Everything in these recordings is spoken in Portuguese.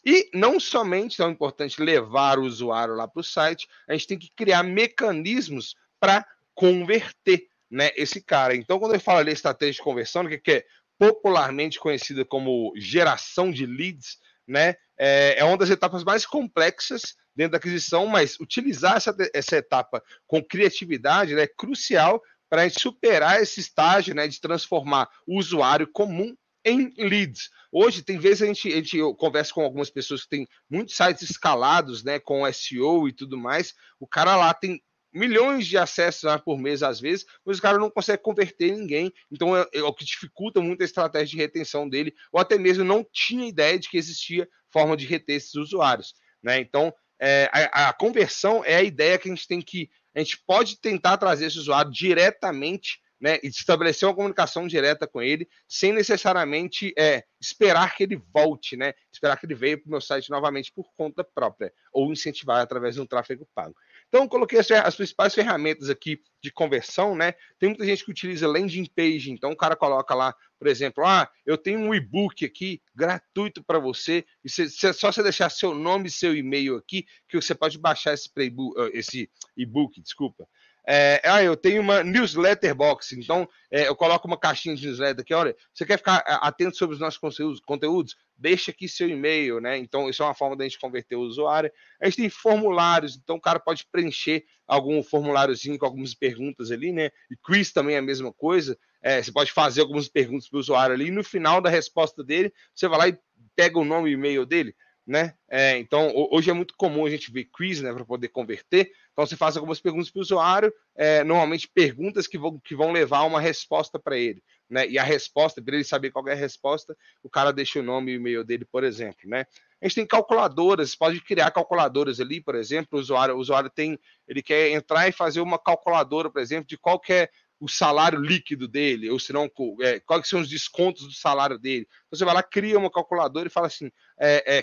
E não somente tão importante levar o usuário lá para o site, a gente tem que criar mecanismos para converter, né, esse cara. Então, quando eu falo ali estratégia de conversão, que é popularmente conhecida como geração de leads, né, é uma das etapas mais complexas dentro da aquisição, mas utilizar essa etapa com criatividade, né, é crucial para a gente superar esse estágio, né, de transformar o usuário comum em leads. Hoje, tem vezes eu converso com algumas pessoas que têm muitos sites escalados, né, com SEO e tudo mais. O cara lá tem milhões de acessos, né, por mês, às vezes, mas o cara não consegue converter ninguém. Então, é o que dificulta muito a estratégia de retenção dele, ou até mesmo não tinha ideia de que existia forma de reter esses usuários, né? Então, a conversão é a ideia que a gente pode tentar trazer esse usuário diretamente, né, e estabelecer uma comunicação direta com ele, sem necessariamente esperar que ele volte, né, esperar que ele venha para o meu site novamente por conta própria, ou incentivar através de um tráfego pago. Então, eu coloquei as principais ferramentas aqui de conversão, né? Tem muita gente que utiliza landing page, então o cara coloca lá, por exemplo, eu tenho um e-book aqui gratuito para você, e só você deixar seu nome e seu e-mail aqui, que você pode baixar esse e-book, desculpa. Eu tenho uma newsletter box, então eu coloco uma caixinha de newsletter aqui, olha, você quer ficar atento sobre os nossos conteúdos? Deixa aqui seu e-mail, né? Então, isso é uma forma da gente converter o usuário. A gente tem formulários, então o cara pode preencher algum formuláriozinho com algumas perguntas ali, né? E quiz também é a mesma coisa. Você pode fazer algumas perguntas para o usuário ali, e no final da resposta dele, você vai lá e pega o nome e e-mail dele, né? Então, hoje é muito comum a gente ver quiz, né, para poder converter. Então, você faz algumas perguntas para o usuário, normalmente perguntas que vão levar a uma resposta para ele, né? E a resposta, para ele saber qual é a resposta, o cara deixa o nome e o e-mail dele, por exemplo, né? A gente tem calculadoras, pode criar calculadoras ali, por exemplo, o usuário ele quer entrar e fazer uma calculadora, por exemplo, de qual que é o salário líquido dele, ou se não, quais são os descontos do salário dele. Então, você vai lá, cria uma calculadora e fala assim,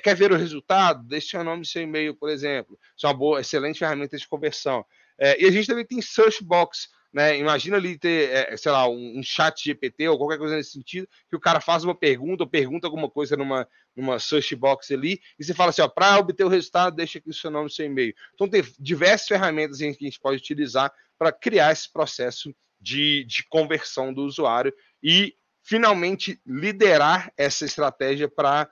quer ver o resultado? Deixe seu nome e seu e-mail, por exemplo. Isso é uma boa, excelente ferramenta de conversão. E a gente também tem search box, né? Imagina ali ter, sei lá, um chat GPT ou qualquer coisa nesse sentido, que o cara faz uma pergunta ou pergunta alguma coisa numa search box ali, e você fala assim, para obter o resultado, deixa aqui o seu nome e seu e-mail. Então tem diversas ferramentas que a gente pode utilizar para criar esse processo de conversão do usuário e finalmente liderar essa estratégia para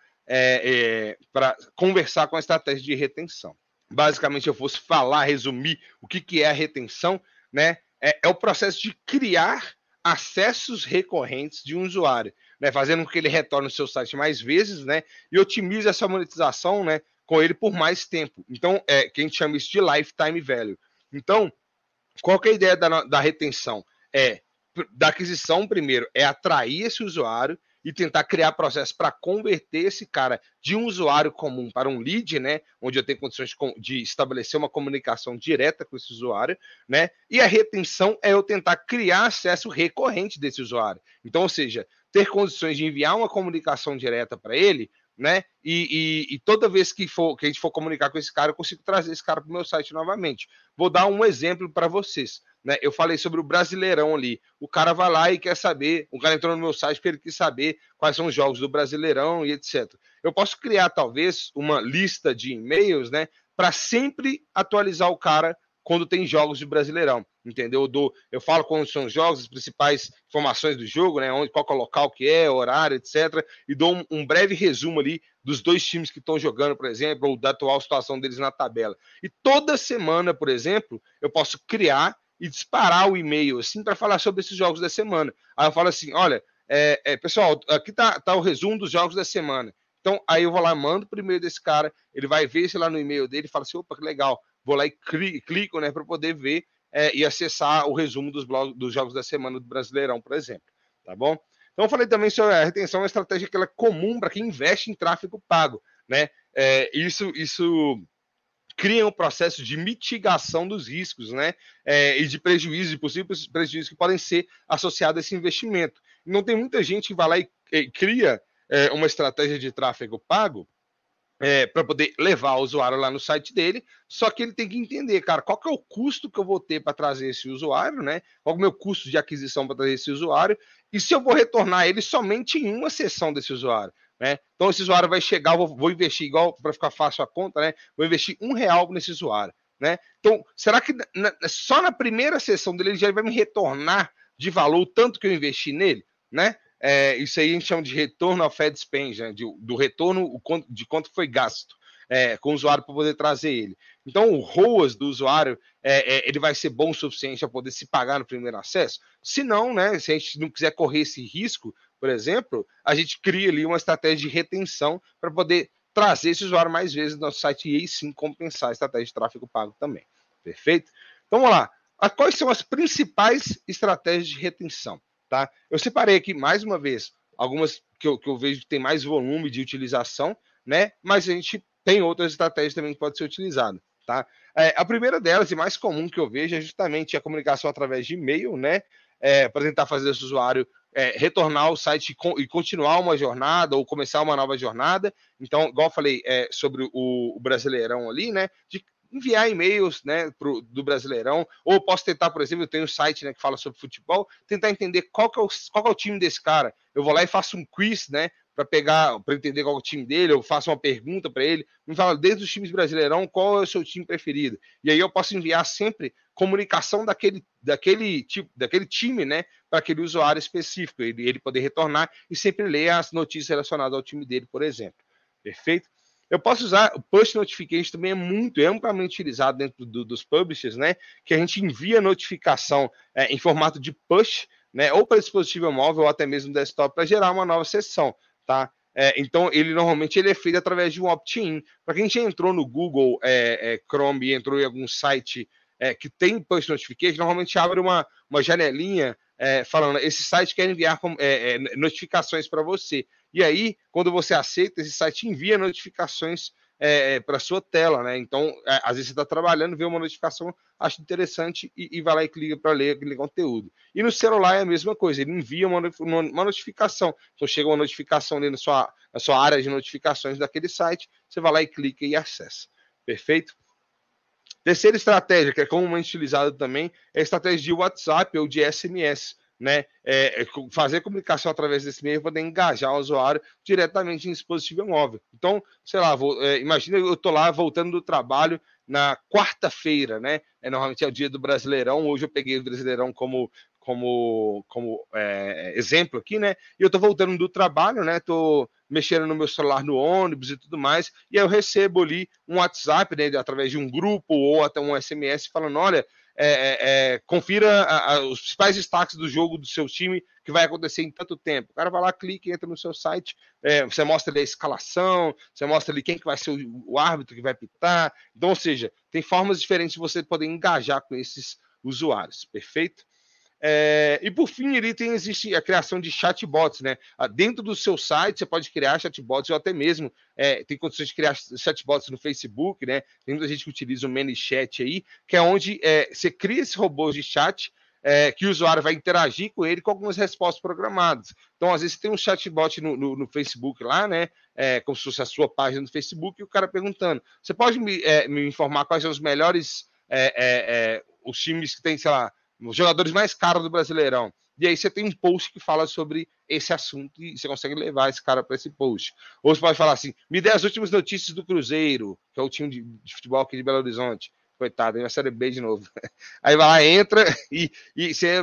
conversar com a estratégia de retenção. Basicamente, eu fosse resumir o que é a retenção, né? É o processo de criar acessos recorrentes de um usuário, né? Fazendo com que ele retorne ao seu site mais vezes, né? E otimize essa monetização, né, com ele por mais tempo. Então, que a gente chama isso de lifetime value. Então, qual que é a ideia da retenção? Da aquisição, primeiro, é atrair esse usuário e tentar criar processo para converter esse cara de um usuário comum para um lead, né? Onde eu tenho condições de estabelecer uma comunicação direta com esse usuário, né? E a retenção é eu tentar criar acesso recorrente desse usuário. Então, ou seja, ter condições de enviar uma comunicação direta para ele, né? E toda vez que a gente for comunicar com esse cara, eu consigo trazer esse cara para o meu site novamente. Vou dar um exemplo para vocês. Né? Eu falei sobre o Brasileirão ali. O cara vai lá e quer saber, o cara entrou no meu site porque ele quis saber quais são os jogos do Brasileirão e etc. Eu posso criar, talvez, uma lista de e-mails, né, para sempre atualizar o cara quando tem jogos de Brasileirão, entendeu? Eu falo quando são os jogos, as principais informações do jogo, né, qual é o local que é, horário, etc. E dou um breve resumo ali dos dois times que estão jogando, por exemplo, ou da atual situação deles na tabela. E toda semana, por exemplo, eu posso criar e disparar o e-mail assim para falar sobre esses jogos da semana. Aí eu falo assim, olha, pessoal, aqui tá o resumo dos jogos da semana. Então, aí eu vou lá, mando pro e-mail desse cara, ele vai ver isso lá no e-mail dele e fala assim, opa, que legal. Vou lá e clico, né, para poder ver e acessar o resumo dos jogos da semana do Brasileirão, por exemplo. Tá bom? Então, eu falei também sobre a retenção, uma estratégia que ela é comum para quem investe em tráfego pago, né? Isso cria um processo de mitigação dos riscos, né? E de prejuízos, de possíveis prejuízos que podem ser associados a esse investimento. Não tem muita gente que vai lá e cria uma estratégia de tráfego pago para poder levar o usuário lá no site dele, só que ele tem que entender, cara, qual que é o custo que eu vou ter para trazer esse usuário, né? Qual é o meu custo de aquisição para trazer esse usuário, e se eu vou retornar ele somente em uma sessão desse usuário. né? Então esse usuário vai chegar, vou investir igual para ficar fácil a conta, né? Vou investir R$1 nesse usuário, né? Então, será que só na primeira sessão dele ele já vai me retornar de valor o tanto que eu investi nele, né? Isso aí a gente chama de retorno ao Fed Spend, né? Do retorno de quanto foi gasto com o usuário para poder trazer ele. Então, o ROAS do usuário ele vai ser bom o suficiente para poder se pagar no primeiro acesso? Se não, né? Se a gente não quiser correr esse risco, por exemplo, a gente cria ali uma estratégia de retenção para poder trazer esse usuário mais vezes no nosso site e aí sim compensar a estratégia de tráfego pago também. Perfeito? Então vamos lá. Quais são as principais estratégias de retenção? Tá? Eu separei aqui, mais uma vez, algumas que eu vejo que tem mais volume de utilização, né? Mas a gente tem outras estratégias também que pode ser utilizada. Tá? A primeira delas, e mais comum que eu vejo, é justamente a comunicação através de e-mail, né? Para tentar fazer esse usuário retornar ao site e continuar uma jornada ou começar uma nova jornada. Então, igual eu falei sobre o Brasileirão ali, né? De enviar e-mails, né, do Brasileirão, ou posso tentar, por exemplo, eu tenho um site, né, que fala sobre futebol, tentar entender qual que é o time desse cara. Eu vou lá e faço um quiz, né, para entender qual é o time dele, eu faço uma pergunta para ele, me fala, dentro dos times Brasileirão, qual é o seu time preferido? E aí eu posso enviar sempre comunicação daquele time, né, para aquele usuário específico, ele poder retornar e sempre ler as notícias relacionadas ao time dele, por exemplo. Perfeito? Eu posso usar o push notification, também é muito amplamente utilizado dentro dos publishers, né? Que a gente envia notificação em formato de push, né? Ou para dispositivo móvel ou até mesmo desktop para gerar uma nova sessão, tá? Então, normalmente ele é feito através de um opt-in. Para quem já entrou no Google Chrome e entrou em algum site que tem push notification, normalmente abre uma janelinha falando, esse site quer enviar notificações para você. E aí, quando você aceita, esse site envia notificações para sua tela, né? Então, às vezes você está trabalhando, vê uma notificação, acha interessante e vai lá e clica para ler aquele conteúdo. E no celular é a mesma coisa, ele envia uma notificação. Então, chega uma notificação ali na sua área de notificações daquele site, você vai lá e clica e acessa. Perfeito? Terceira estratégia, que é comumente utilizada também, é a estratégia de WhatsApp ou de SMS, né? Fazer comunicação através desse meio para poder engajar o usuário diretamente em dispositivo móvel. Então, sei lá, imagina eu estou lá voltando do trabalho na quarta-feira, né? Normalmente é o dia do Brasileirão. Hoje eu peguei o Brasileirão como exemplo aqui, né? E eu tô voltando do trabalho, né? Tô mexendo no meu celular no ônibus e tudo mais, e aí eu recebo ali um WhatsApp, né, através de um grupo ou até um SMS falando, olha, confira os principais destaques do jogo do seu time que vai acontecer em tanto tempo. O cara vai lá, clica, entra no seu site, você mostra ali a escalação, você mostra ali quem que vai ser o árbitro que vai pitar. Então, ou seja, tem formas diferentes de você poder engajar com esses usuários, perfeito? E por fim, existe a criação de chatbots, né? Dentro do seu site, você pode criar chatbots, ou até mesmo tem condições de criar chatbots no Facebook, né? Tem muita gente que utiliza o ManyChat aí, que é onde você cria esse robô de chat que o usuário vai interagir com ele com algumas respostas programadas. Então, às vezes, tem um chatbot no Facebook lá, né? Como se fosse a sua página no Facebook, e o cara perguntando: você pode me informar quais são os melhores os times que tem, sei lá, os jogadores mais caros do Brasileirão. E aí você tem um post que fala sobre esse assunto e você consegue levar esse cara para esse post. Ou você pode falar assim, me dê as últimas notícias do Cruzeiro, que é o time de futebol aqui de Belo Horizonte. Coitado, vai Série B de novo. Aí vai lá, entra e você,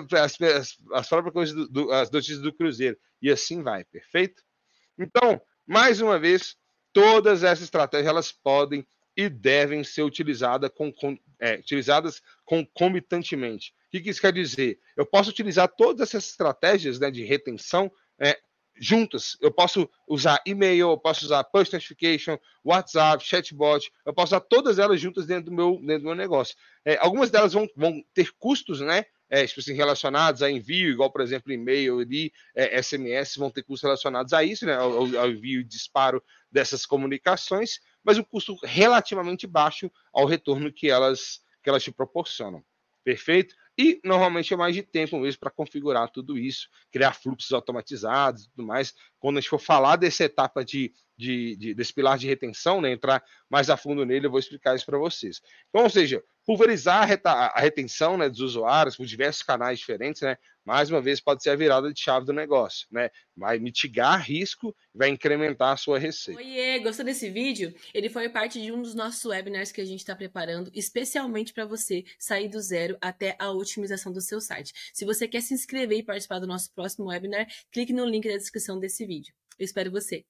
as próprias coisas, as notícias do Cruzeiro. E assim vai, perfeito? Então, mais uma vez, todas essas estratégias elas podem e devem ser utilizadas concomitantemente. O que isso quer dizer? Eu posso utilizar todas essas estratégias, né, de retenção juntas. Eu posso usar e-mail, eu posso usar push notification, WhatsApp, chatbot, eu posso usar todas elas juntas dentro do meu negócio. Algumas delas vão ter custos, né? Tipo assim, relacionados a envio, igual, por exemplo, e-mail e SMS, vão ter custos relacionados a isso, né? Ao envio e disparo dessas comunicações, mas um custo relativamente baixo ao retorno que elas te proporcionam. Perfeito? E normalmente é mais de tempo mesmo para configurar tudo isso, criar fluxos automatizados e tudo mais. Quando a gente for falar dessa etapa desse pilar de retenção, né, entrar mais a fundo nele, eu vou explicar isso para vocês. Então, ou seja, pulverizar a retenção, né, dos usuários por diversos canais diferentes, né, mais uma vez pode ser a virada de chave do negócio, né? Vai mitigar risco, vai incrementar a sua receita. Oiê, gostou desse vídeo? Ele foi parte de um dos nossos webinars que a gente está preparando especialmente para você sair do zero até a otimização do seu site. Se você quer se inscrever e participar do nosso próximo webinar, clique no link da descrição desse vídeo. Eu espero você!